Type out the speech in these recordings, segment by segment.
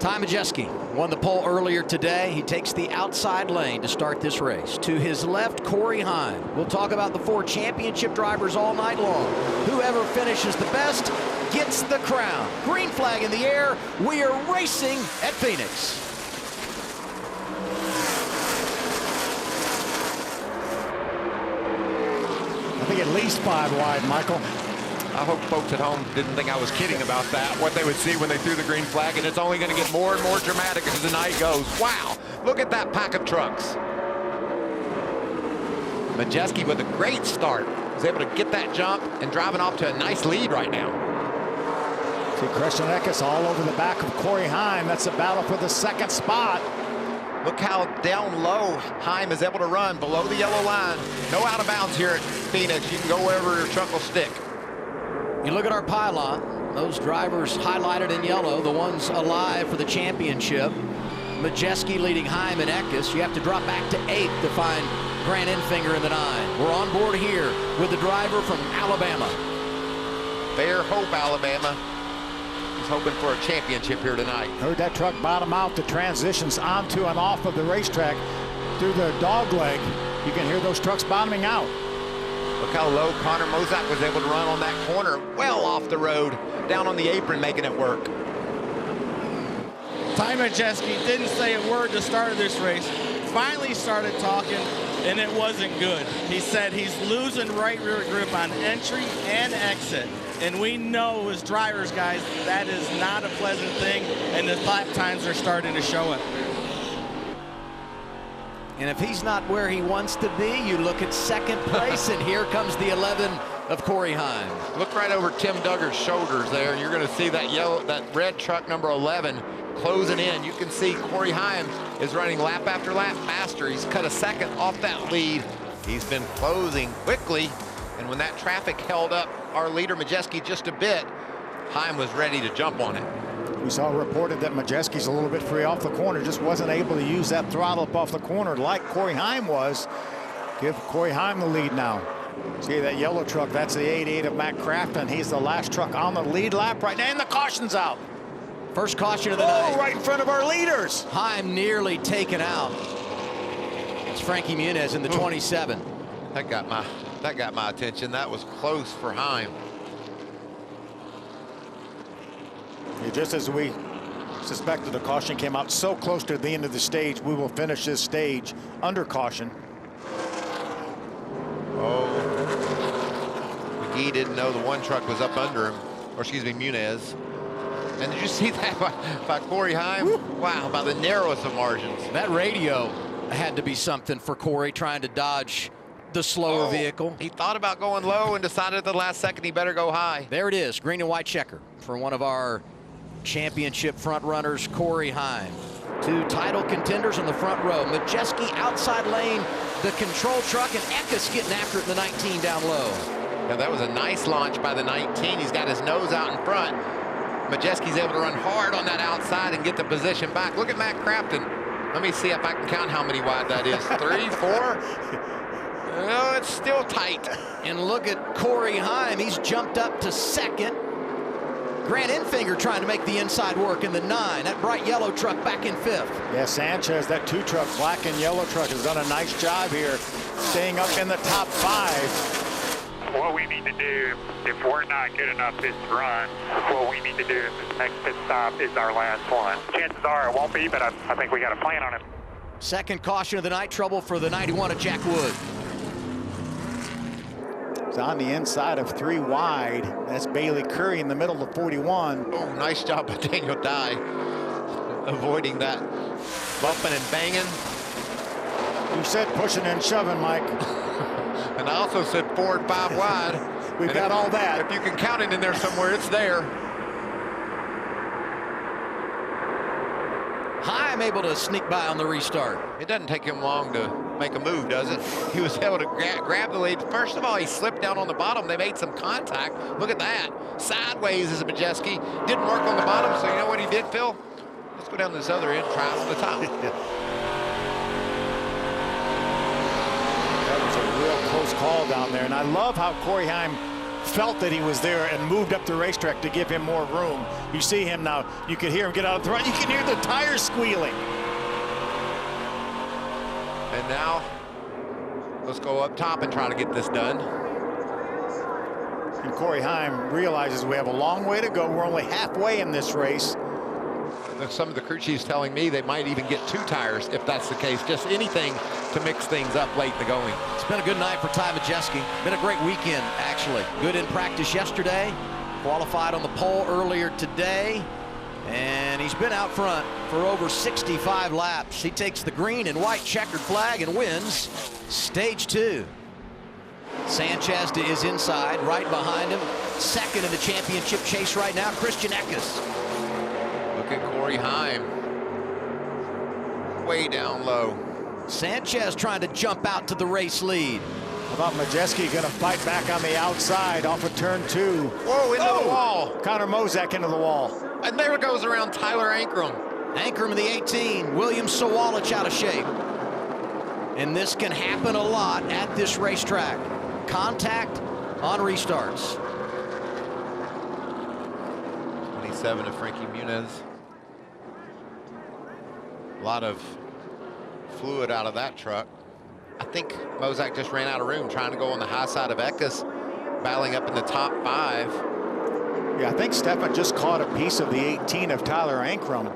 Ty Majeski won the pole earlier today. He takes the outside lane to start this race. To his left, Corey Heim. We'll talk about the 4 championship drivers all night long. Whoever finishes the best gets the crown. Green flag in the air. We are racing at Phoenix. I think at least 5 wide, Michael. I hope folks at home didn't think I was kidding about that, what they would see when they threw the green flag, and it's only going to get more and more dramatic as the night goes. Wow, look at that pack of trucks. Majeski with a great start was able to get that jump and driving off to a nice lead right now. See Christian Eckes all over the back of Corey Heim. That's a battle for the 2nd spot. Look how down low Heim is able to run below the yellow line. No out of bounds here at Phoenix. You can go wherever your truck will stick. You look at our pylon, those drivers highlighted in yellow, the ones alive for the championship. Majeski leading Heim and Eckes. You have to drop back to 8th to find Grant Enfinger in the 9. We're on board here with the driver from Alabama. Fair Hope, Alabama. He's hoping for a championship here tonight. Heard that truck bottom out the transitions onto and off of the racetrack through the dog leg. You can hear those trucks bottoming out. Look how low Connor Mozak was able to run on that corner, well off the road, down on the apron, making it work. Ty Majeski didn't say a word to start this race. Finally started talking, and it wasn't good. He said he's losing right rear grip on entry and exit. And we know as drivers, guys, that is not a pleasant thing, and the lap times are starting to show it. And if he's not where he wants to be, you look at 2nd place, and here comes the 11 of Corey Heim. Look right over Tim Duggar's shoulders there. You're going to see that red truck number 11 closing in. You can see Corey Heim is running lap after lap faster. He's cut a 2nd off that lead. He's been closing quickly, and when that traffic held up our leader Majeski just a bit, Heim was ready to jump on it. We saw reported that Majeski's a little bit free off the corner, just wasn't able to use that throttle up off the corner like Corey Heim was. Give Corey Heim the lead now. See that yellow truck, that's the 88 of Matt Craftsman. He's the last truck on the lead lap right now, and the caution's out. First caution of the night. Right in front of our leaders. Heim nearly taken out. It's Frankie Muniz in the 27. That got my attention. That was close for Heim. Just as we suspected, the caution came out so close to the end of the stage. We will finish this stage under caution. Oh, McGee didn't know the one truck was up under him, or excuse me, Muniz. And did you see that by Corey Heim? Woo. Wow, by the narrowest of margins. That radio had to be something for Corey, trying to dodge the slower vehicle. He thought about going low and decided at the last second he better go high. There it is, green and white checker for one of our championship front runners, Corey Heim. 2 title contenders in the front row. Majeski outside lane, the control truck, and Eckes getting after it in the 19 down low. Now that was a nice launch by the 19. He's got his nose out in front. Majeski's able to run hard on that outside and get the position back. Look at Matt Craftsman. Let me see if I can count how many wide that is. 3, 4? No, it's still tight. And look at Corey Heim. He's jumped up to 2nd. Grant Enfinger trying to make the inside work in the 9. That bright yellow truck back in 5th. Yeah, Sanchez, that 2 truck, black and yellow truck, has done a nice job here, staying up in the top 5. What we need to do, if we're not good enough this run, what we need to do is this next pit stop is our last one. Chances are it won't be, but I think we got a plan on it. 2nd caution of the night, trouble for the 91 of Jack Wood. It's on the inside of 3 wide. That's Bailey Curry in the middle of 41. Oh, nice job by Daniel Dye avoiding that bumping and banging. You said pushing and shoving, Mike. And I also said 4 and 5 wide. We've got all that. If you can count it in there somewhere, it's there. Heim able to sneak by on the restart. It doesn't take him long to make a move, does it? He was able to grab the lead. First of all, he slipped down on the bottom. They made some contact. Look at that. Sideways is a Majeski. Didn't work on the bottom, so you know what he did, Phil? Let's go down to this other end, try it on the top. That was a real close call down there, and I love how Corey Heim felt that he was there and moved up the racetrack to give him more room. You see him now, you can hear him get out of the run. You can hear the tires squealing. And now, let's go up top and try to get this done. And Corey Heim realizes we have a long way to go. We're only halfway in this race. Some of the crew chiefs telling me they might even get 2 tires if that's the case. Just anything to mix things up late in the going. It's been a good night for Ty Majeski. Been a great weekend, actually. Good in practice yesterday. Qualified on the pole earlier today. And he's been out front for over 65 laps. He takes the green and white checkered flag and wins stage 2. Sanchez is inside, right behind him. Second in the championship chase right now, Christian Eckes. Look at Corey Heim. Way down low. Sanchez trying to jump out to the race lead. How about Majeski going to fight back on the outside off of turn 2. Whoa, into the wall. Connor Mozak into the wall. And there it goes around Tyler Ankrum. Ankrum in the 18, William Sawalich out of shape. And this can happen a lot at this racetrack. Contact on restarts. 27 to Frankie Muniz. A lot of fluid out of that truck. I think Mozak just ran out of room trying to go on the high side of Eckes, battling up in the top 5. Yeah, I think Stefan just caught a piece of the 18 of Tyler Ankrum.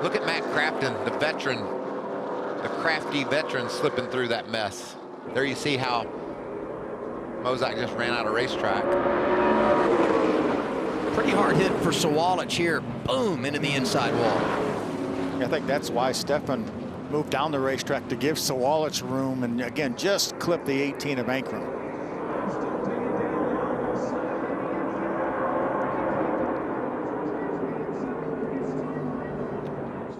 Look at Matt Crafton, the veteran, the crafty veteran slipping through that mess. There you see how Mozak just ran out of racetrack. Pretty hard hit for Sawalich here. Boom, into the inside wall. I think that's why Stefan moved down the racetrack to give Sawalich room and again just clip the 18 of Ankrum.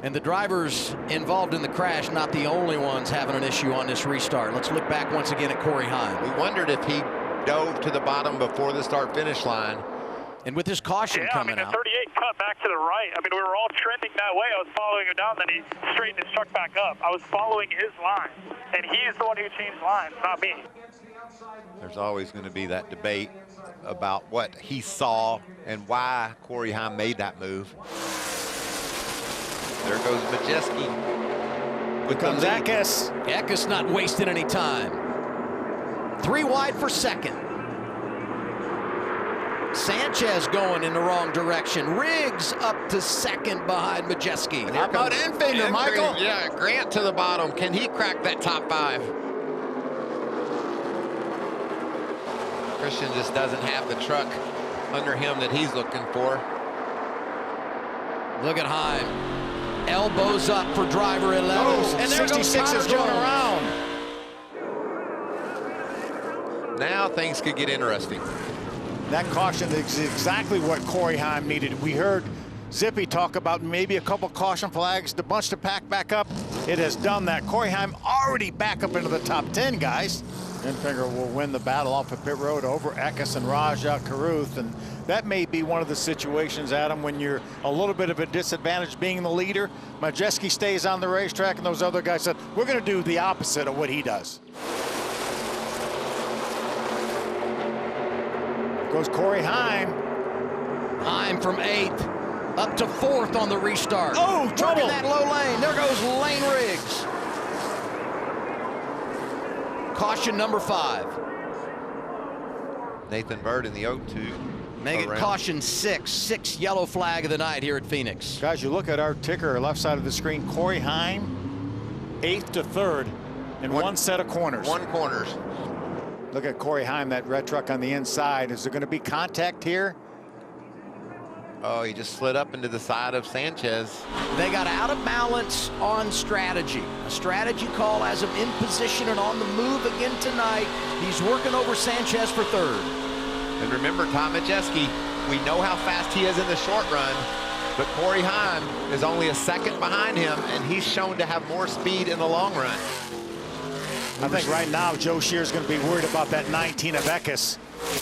And the drivers involved in the crash, not the only ones having an issue on this restart. Let's look back once again at Corey Heim. We wondered if he dove to the bottom before the start-finish line. And with his caution coming the out. 38 cut back to the right. I mean, we were all trending that way. I was following him down, then he straightened his truck back up. I was following his line, and he is the one who changed lines, not me. There's always going to be that debate about what he saw and why Corey Heim made that move. There goes Majeski. Here comes Eckes. Eckes not wasting any time. 3 wide for second. Sanchez going in the wrong direction. Riggs up to second behind Majeski. How about Enfinger, Michael? Yeah, Grant to the bottom. Can he crack that top 5? Christian just doesn't have the truck under him that he's looking for. Look at Heim. Elbows up for driver 11. Oh, and there 66 goes is going around. Now things could get interesting. That caution is exactly what Corey Heim needed. We heard Zippy talk about maybe a couple caution flags, the bunch to pack back up. It has done that. Corey Heim already back up into the top 10, guys. Enfinger will win the battle off of pit road over Eckes and Raja Caruth, and that may be one of the situations, Adam, when you're a little bit of a disadvantage being the leader. Majeski stays on the racetrack, and those other guys said, we're going to do the opposite of what he does. Goes Corey Heim. Heim from 8th up to 4th on the restart. Oh, trouble. Working that low lane. There goes Lane Riggs. Caution number 5. Nathan Bird in the 0-2. Make it caution 6. 6th yellow flag of the night here at Phoenix. Guys, you look at our ticker, left side of the screen, Corey Heim, 8th to 3rd, and one set of corners. 1 corners. Look at Corey Heim, that red truck on the inside. Is there going to be contact here? Oh, he just slid up into the side of Sanchez. They got out of balance on strategy. A strategy call has him in position and on the move again tonight. He's working over Sanchez for 3rd. And remember, Tom Majeski, we know how fast he is in the short run, but Corey Heim is only a 2nd behind him, and he's shown to have more speed in the long run. I think right now Joe Shear's going to be worried about that 19 of Eckes.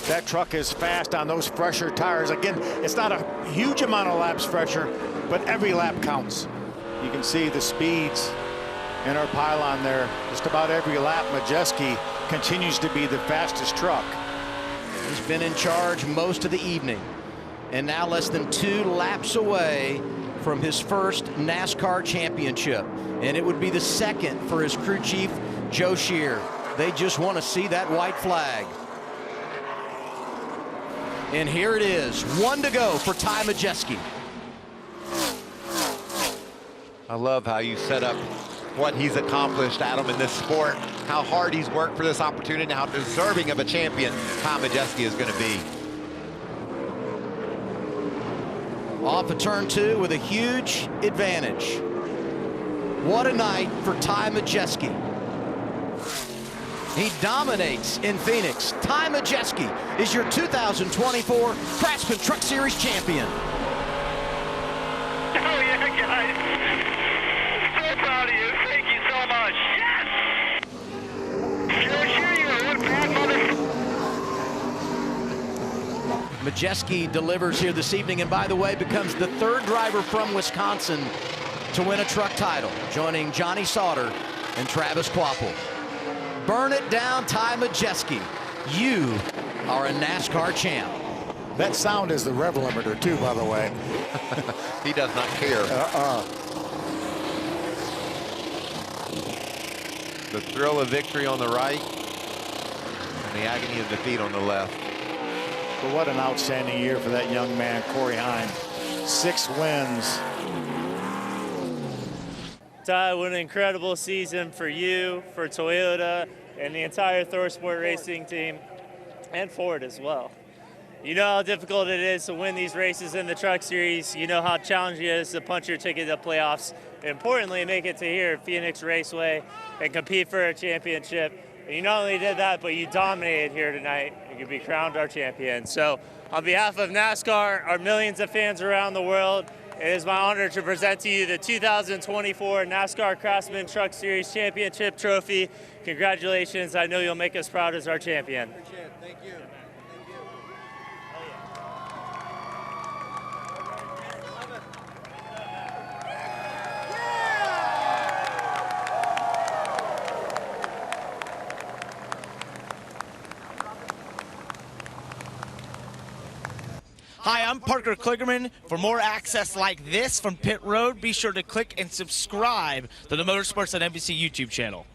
That truck is fast on those fresher tires. Again, it's not a huge amount of laps fresher, but every lap counts. You can see the speeds in our pylon there. Just about every lap, Majeski continues to be the fastest truck. He's been in charge most of the evening, and now less than 2 laps away from his first NASCAR championship, and it would be the second for his crew chief, Joe Shear. They just want to see that white flag. And here it is, 1 to go for Ty Majeski. I love how you set up what he's accomplished, Adam, in this sport, how hard he's worked for this opportunity, and how deserving of a champion Ty Majeski is going to be. Off of turn 2 with a huge advantage. What a night for Ty Majeski. He dominates in Phoenix. Ty Majeski is your 2024 Craftsman Truck Series champion. Oh, yeah, guys. So proud of you. Thank you so much. Yes! Sure, you're one bad mother. Majeski delivers here this evening, and by the way, becomes the 3rd driver from Wisconsin to win a truck title, joining Johnny Sauter and Travis Kvapil. Burn it down, Ty Majeski. You are a NASCAR champ. That sound is the rev limiter too, by the way. He does not care. The thrill of victory on the right, and the agony of defeat on the left. But what an outstanding year for that young man, Corey Heim. 6 wins. Ty, what an incredible season for you, for Toyota, and the entire ThorSport racing team, and Ford as well. You know how difficult it is to win these races in the Truck Series. You know how challenging it is to punch your ticket to playoffs. Importantly, make it to here at Phoenix Raceway and compete for a championship. And you not only did that, but you dominated here tonight. You could be crowned our champion. So on behalf of NASCAR, our millions of fans around the world, it is my honor to present to you the 2024 NASCAR Craftsman Truck Series Championship Trophy. Congratulations. I know you'll make us proud as our champion. Appreciate it. Thank you. Hi, I'm Parker Kligerman. For more access like this from Pit Road, be sure to click and subscribe to the Motorsports on NBC YouTube channel.